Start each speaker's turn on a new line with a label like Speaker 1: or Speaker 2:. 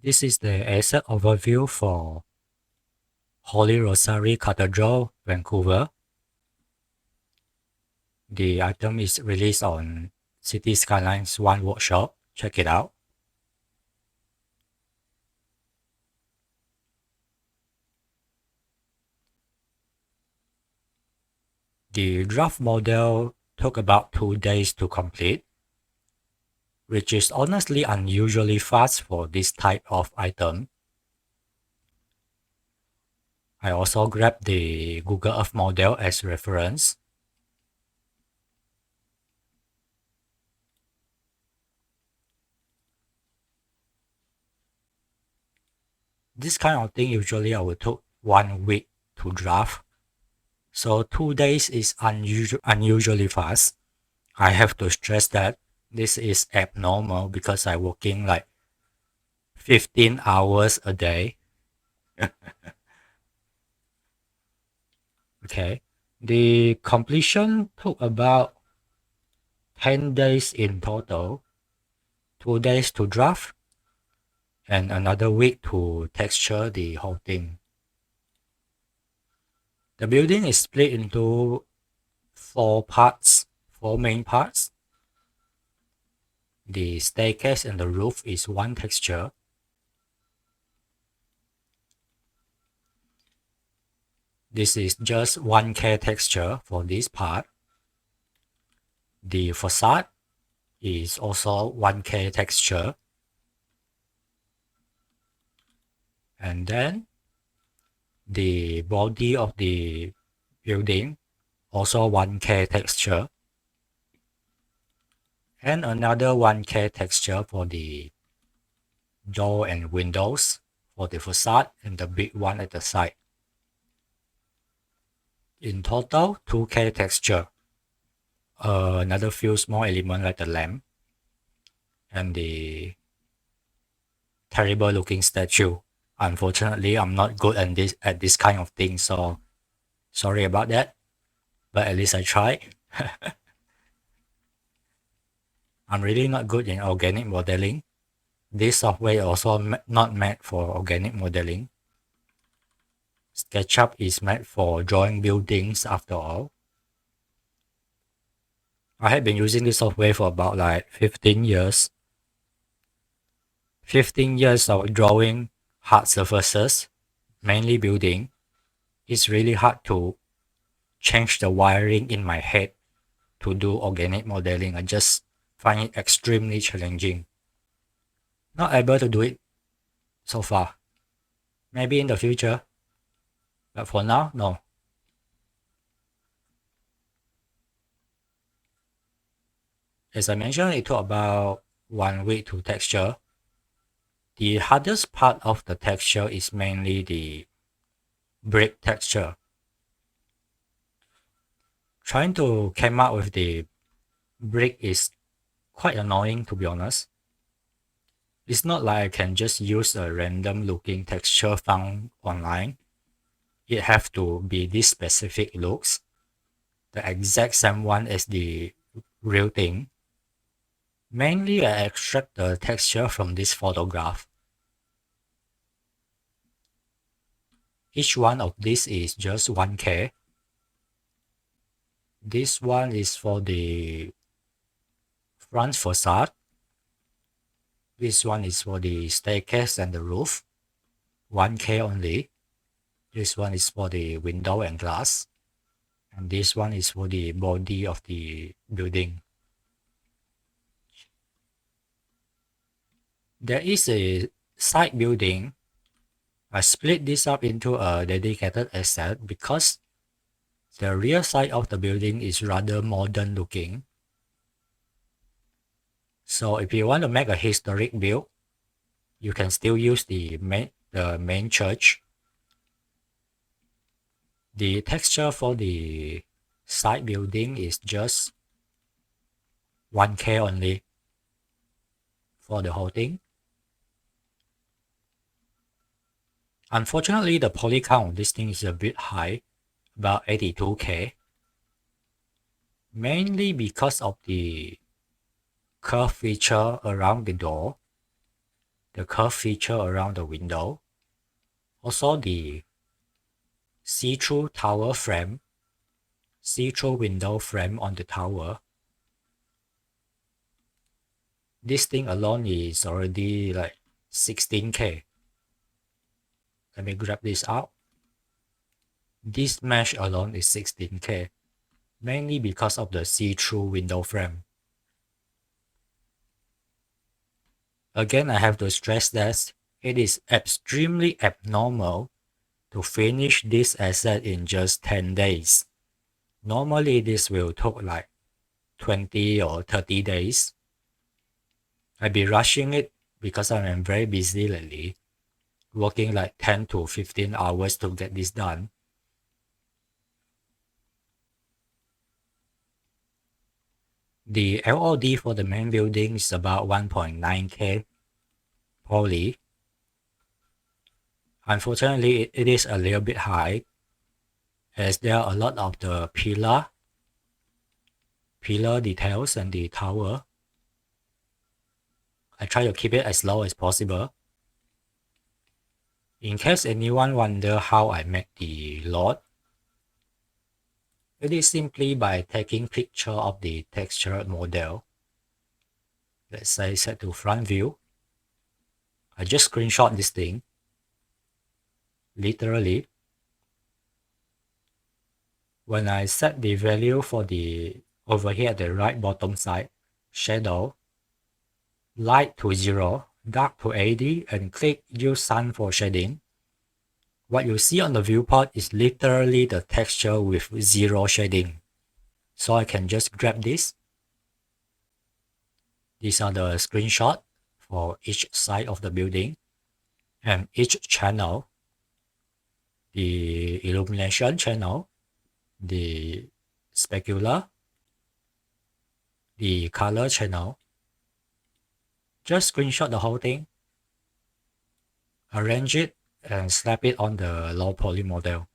Speaker 1: This is the asset overview for Holy Rosary Cathedral, Vancouver. The item is released on City Skylines 1 workshop. Check it out. The draft model took about 2 days to complete, which is honestly unusually fast for this type of item. I also grabbed the Google Earth model as reference. This kind of thing usually I would take 1 week to draft. So 2 days is unusually fast. I have to stress that this is abnormal because I'm working like 15 hours a day. Okay. The completion took about 10 days in total, 2 days to draft, and another week to texture the whole thing. The building is split into 4 parts, 4 main parts. The staircase and the roof is one texture. This is just 1K texture for this part. The facade is also 1K texture. And then the body of the building also 1K texture. And another 1K texture for the door and windows for the facade and the big one at the side. In total, 2K texture. Another few small elements like the lamp and the terrible looking statue. Unfortunately, I'm not good at this kind of thing, so sorry about that. But at least I tried. I'm really not good in organic modeling. This software is also not meant for organic modeling. SketchUp is meant for drawing buildings after all. I have been using this software for about like 15 years. 15 years of drawing hard surfaces, mainly building. It's really hard to change the wiring in my head to do organic modeling. I just find it extremely challenging. Not able to do it so far. Maybe in the future, but for now, no. As I mentioned, it took about 1 week to texture. The hardest part of the texture is mainly the brick texture. Trying to come up with the brick is quite annoying, to be honest. It's not like I can just use a random looking texture found online. It have to be this specific looks, the exact same one as the real thing. Mainly I extract the texture from this photograph. Each one of these is just 1K. This one is for the front facade. This one is for the staircase and the roof. 1K only. This one is for the window and glass. And this one is for the body of the building. There is a side building. I split this up into a dedicated asset because the rear side of the building is rather modern looking. So if you want to make a historic build, you can still use the main church. The texture for the side building is just 1K only for the whole thing. Unfortunately, the poly count of this thing is a bit high, about 82K. Mainly because of the curve feature around the door. the curve feature around the window, also the see-through tower frame, see-through window frame on the tower. This thing alone is already like 16K. Let me grab this out. This mesh alone is 16K, mainly because of the see-through window frame. Again, I have to stress that it is extremely abnormal to finish this asset in just 10 days. Normally, this will take like 20 or 30 days. I'll be rushing it because I am very busy lately, working like 10 to 15 hours to get this done. The LOD for the main building is about 1.9K poly. Unfortunately, it is a little bit high as there are a lot of the pillar details and the tower. I try to keep it as low as possible. In case anyone wonder how I make the load, it is simply by taking picture of the texture model. Let's say set to front view. I just screenshot this thing. Literally. When I set the value for the over here at the right bottom side, shadow, light to 0, dark to 80, and click use sun for shading. What you see on the viewport is literally the texture with 0 shading. So I can just grab this. These are the screenshots for each side of the building and each channel. The illumination channel, the specular, the color channel. Just screenshot the whole thing, arrange it, and slap it on the low poly model.